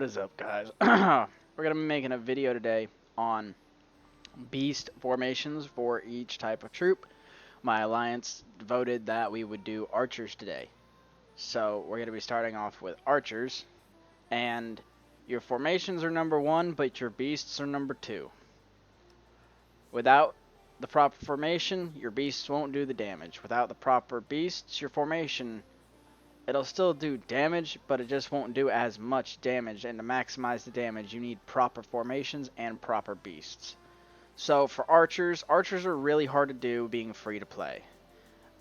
is up, guys? We're going to be making a video today on beast formations for each type of troop. My alliance voted that we would do archers today. So we're going to be starting off with archers. And your formations are number 1, but your beasts are number 2. Without the proper formation, your beasts won't do the damage. Without the proper beasts, your formation, it'll still do damage, but it just won't do as much damage. And to maximize the damage, you need proper formations and proper beasts. So for archers are really hard to do being free to play.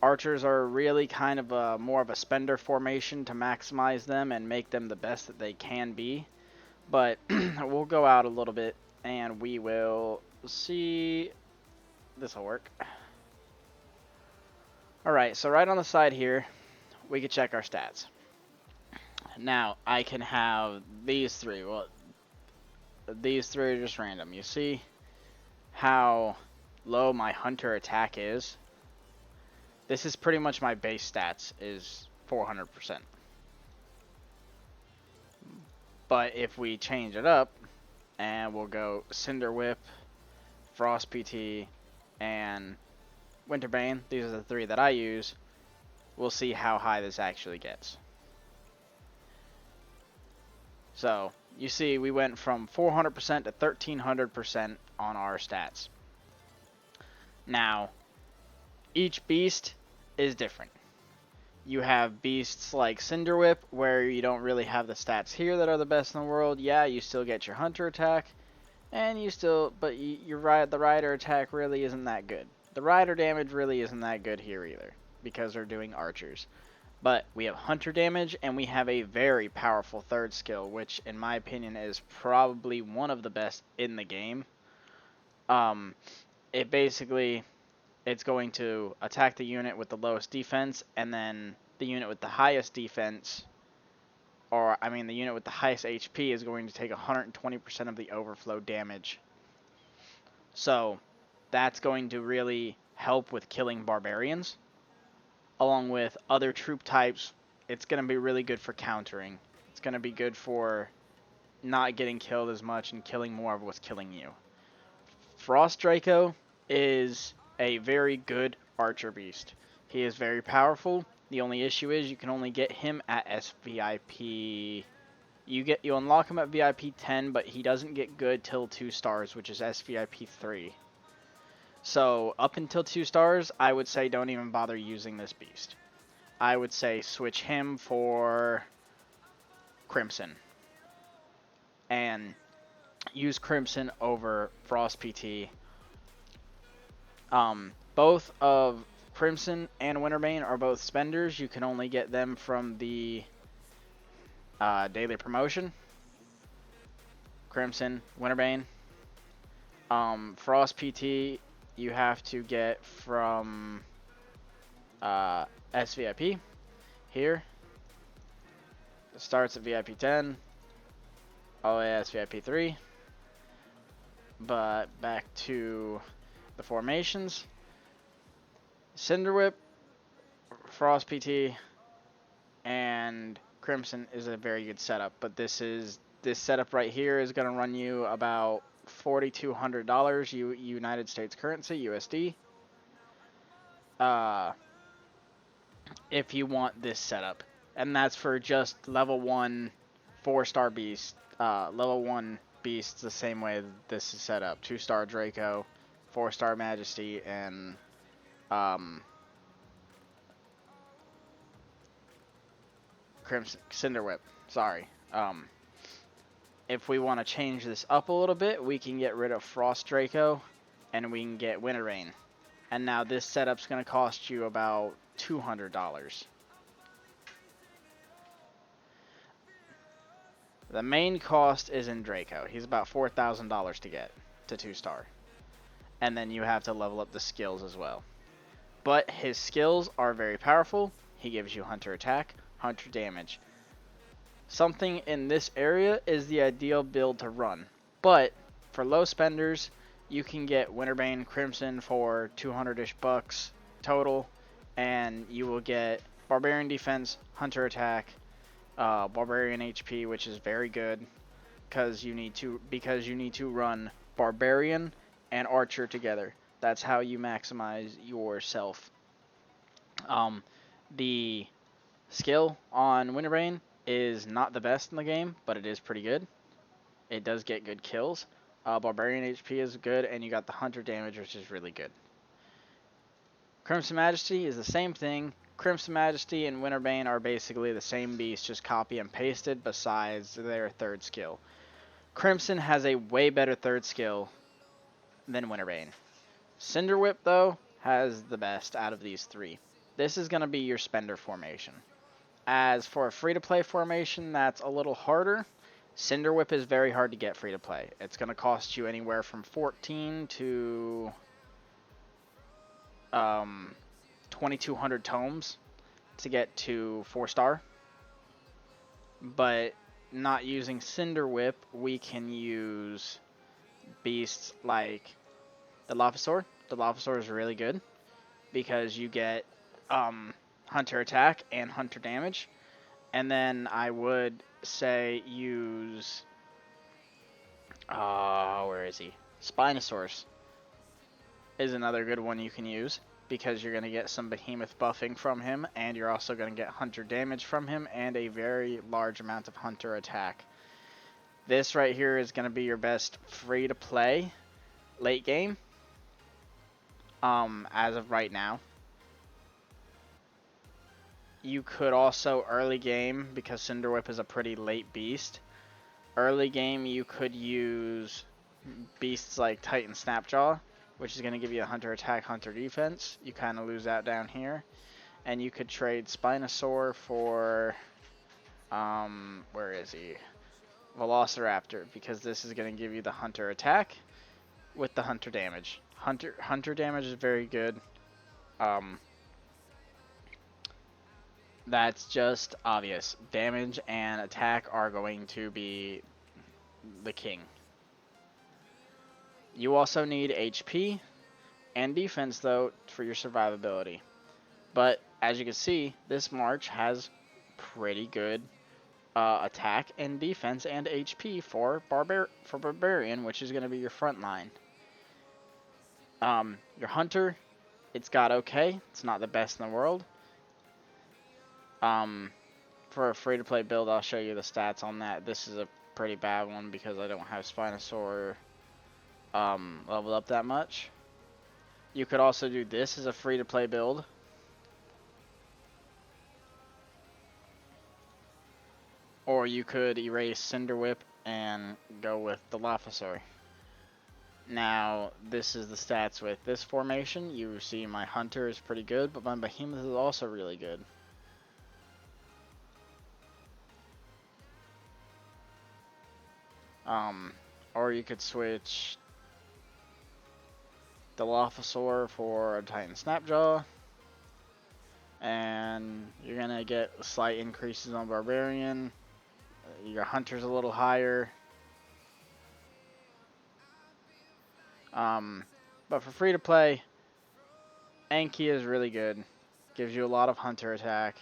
Archers are really kind of more of a spender formation to maximize them and make them the best that they can be. But we'll go out a little bit and we will see. This will work. Alright, so right on the side here, we can check our stats. Now, I can have these three. Well, these three are just random. You see how low my hunter attack is? This is pretty much my base stats, is 400%. But if we change it up, and we'll go Cinder Whip, Frost PT, and Winterbane, these are the three that I use, we'll see how high this actually gets. So, you see we went from 400% to 1300% on our stats. Now, each beast is different. You have beasts like Cinder Whip, where you don't really have the stats here that are the best in the world. Yeah, you still get your hunter attack, and the rider attack really isn't that good. The rider damage really isn't that good here either, because they're doing archers. But we have hunter damage, and we have a very powerful third skill, which in my opinion is probably one of the best in the game. It's going to attack the unit with the lowest defense, and then the unit with the highest defense, the unit with the highest HP is going to take 120% of the overflow damage. So, that's going to really help with killing barbarians. Along with other troop types, it's going to be really good for countering. It's going to be good for not getting killed as much and killing more of what's killing you. Frost Draco is a very good archer beast. He is very powerful. The only issue is you can only get him at SVIP. You unlock him at VIP 10, but he doesn't get good till 2 stars, which is SVIP 3. So up until 2 stars, I would say don't even bother using this beast. I would say switch him for Crimson. And use Crimson over Frost PT. Both of Crimson and Winterbane are both spenders. You can only get them from the daily promotion. Crimson, Winterbane. Frost PT you have to get from SVIP here. It starts at VIP 10 all the way to SVIP 3. But back to the formations. Cinder Whip, Frost PT, and Crimson is a very good setup. But this setup right here is going to run you about $4,200 United States currency, USD. If you want this setup. And that's for just level 1 4-star beast. Level 1 beasts the same way this is set up. 2-star Draco, 4-star Majesty, and Crimson Cinder Whip. Sorry. If we want to change this up a little bit, we can get rid of Frost Draco, and we can get Winterbane. And now this setup's going to cost you about $200. The main cost is in Draco. He's about $4,000 to get to 2-star. And then you have to level up the skills as well. But his skills are very powerful. He gives you hunter attack, hunter damage. Something in this area is the ideal build to run. But for low spenders, you can get Winterbane Crimson for 200-ish bucks total, and you will get Barbarian defense, hunter attack, Barbarian HP, which is very good, because you need to run Barbarian and Archer together. That's how you maximize yourself. The skill on Winterbane is not the best in the game, but it is pretty good. It does get good kills. Barbarian HP is good, and you got the Hunter damage, which is really good. Crimson Majesty is the same thing. Crimson Majesty and Winterbane are basically the same beast, just copy and pasted besides their third skill. Crimson has a way better third skill than Winterbane. Cinder Whip, though, has the best out of these three. This is going to be your spender formation. As for a free-to-play formation, that's a little harder. Cinder Whip is very hard to get free-to-play. It's going to cost you anywhere from 14 to 2,200 tomes to get to 4-star. But not using Cinder Whip, we can use beasts like the Dilophosaur. The Dilophosaur is really good because you get Hunter attack and Hunter damage. And then I would say use where is he? Spinosaurus is another good one you can use because you're going to get some behemoth buffing from him, and you're also going to get Hunter damage from him and a very large amount of Hunter attack. This right here is going to be your best free to play late game as of right now. You could also early game, because Cinder Whip is a pretty late beast. Early game you could use beasts like Titan Snapjaw, which is going to give you a Hunter attack, Hunter defense. You kind of lose out down here. And you could trade Spinosaur for, where is he? Velociraptor, because this is going to give you the Hunter attack with the Hunter damage. Hunter damage is very good. That's just obvious. Damage and attack are going to be the king. You also need HP and defense, though, for your survivability. But, as you can see, this March has pretty good attack and defense and HP for Barbarian, which is going to be your front line. Your Hunter, it's got okay. It's not the best in the world. For a free-to-play build, I'll show you the stats on that. This is a pretty bad one because I don't have Spinosaur leveled up that much. You could also do this as a free-to-play build. Or you could erase Cinder Whip and go with the Dilophosaur. Now, this is the stats with this formation. You see my Hunter is pretty good, but my Behemoth is also really good. Or you could switch the Dilophosaur for a Titan Snapjaw, and you're gonna get slight increases on Barbarian. Your Hunter's a little higher. But for free to play, Anki is really good. Gives you a lot of Hunter attack.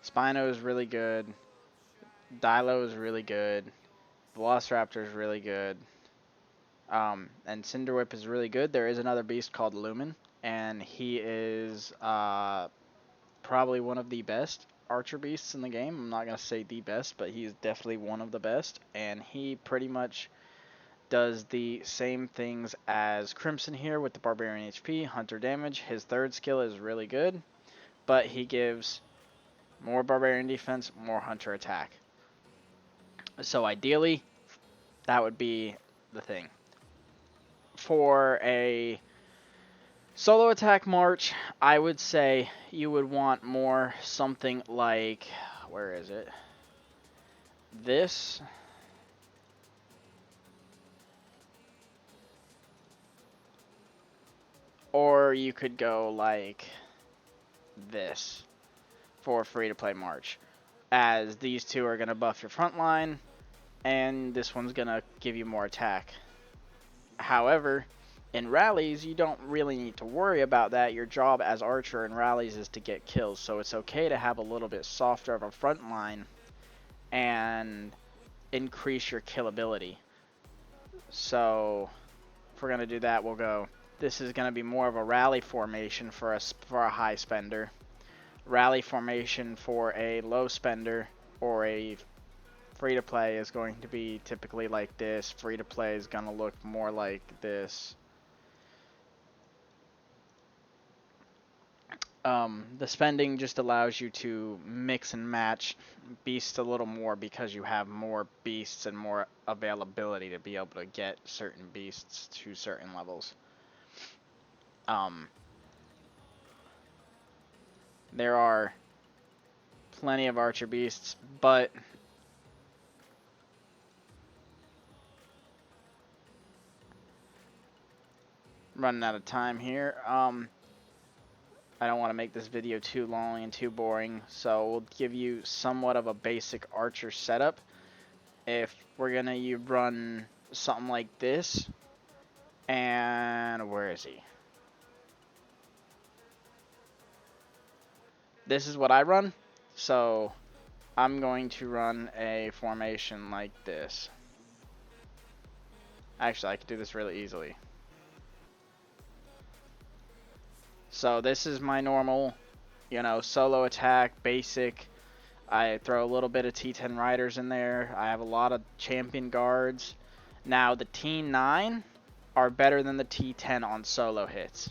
Spino is really good. Dilo is really good. Velociraptor is really good. And Cinder Whip is really good. There is another beast called Lumen, and he is probably one of the best archer beasts in the game. I'm not going to say the best, but he's definitely one of the best, and he pretty much does the same things as Crimson here with the Barbarian HP, Hunter damage. His third skill is really good, but he gives more Barbarian defense, more Hunter attack. So ideally, that would be the thing. For a solo attack March, I would say you would want more something like, where is it? This. Or you could go like this for free-to-play March, as these two are going to buff your front line, and this one's going to give you more attack. However, in rallies, you don't really need to worry about that. Your job as Archer in rallies is to get kills, so it's okay to have a little bit softer of a front line, and increase your killability. So if we're going to do that, we'll go, this is going to be more of a rally formation for a high spender, rally formation for a low spender, or a free to play is going to be typically like this. Free to play is going to look more like this. The spending just allows you to mix and match beasts a little more because you have more beasts and more availability to be able to get certain beasts to certain levels. There are plenty of archer beasts, but running out of time here. I don't want to make this video too long and too boring, so we'll give you somewhat of a basic archer setup. If we're gonna run something like this, and where is he? This is what I run, so I'm going to run a formation like this. Actually, I could do this really easily. So this is my normal, solo attack, basic. I throw a little bit of T10 riders in there. I have a lot of champion guards. Now the T9 are better than the T10 on solo hits.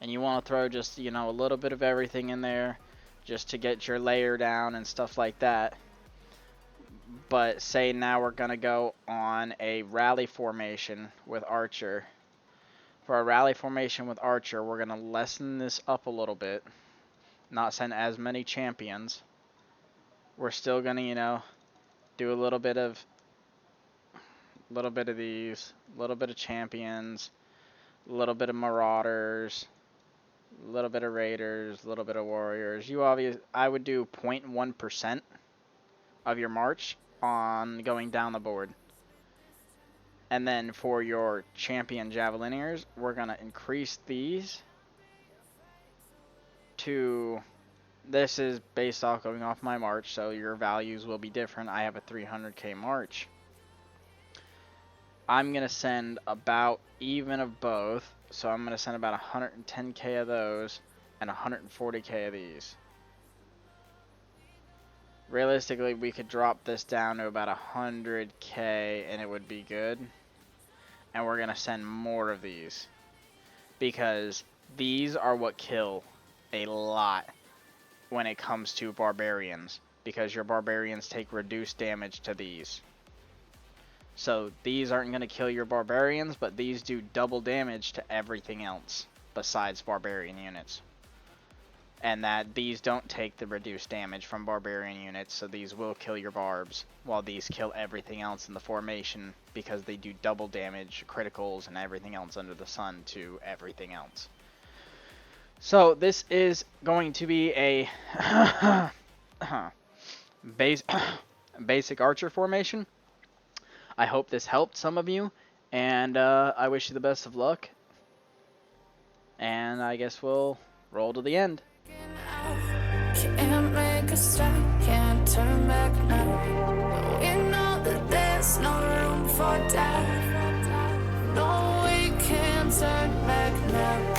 And you want to throw just, a little bit of everything in there just to get your layer down and stuff like that. But say now we're going to go on a rally formation with Archer. For a rally formation with Archer, we're going to lessen this up a little bit. Not send as many champions. We're still going to, do a little bit of these, a little bit of champions, a little bit of marauders, a little bit of raiders, a little bit of warriors. I would do 0.1% of your march on going down the board. And then for your champion javelineers, we're going to increase these to, this is based off going off my march, so your values will be different. I have a 300k march. I'm going to send about even of both, so I'm going to send about 110k of those and 140k of these. Realistically, we could drop this down to about 100k and it would be good. And we're going to send more of these, because these are what kill a lot when it comes to barbarians, because your barbarians take reduced damage to these. So these aren't going to kill your barbarians, but these do double damage to everything else besides barbarian units. And that these don't take the reduced damage from barbarian units, so these will kill your barbs, while these kill everything else in the formation because they do double damage, criticals, and everything else under the sun to everything else. So this is going to be a basic archer formation. I hope this helped some of you, and I wish you the best of luck. And I guess we'll roll to the end. Can't make a stop, can't turn back now. We know that there's no room for doubt. No, we can't turn back now.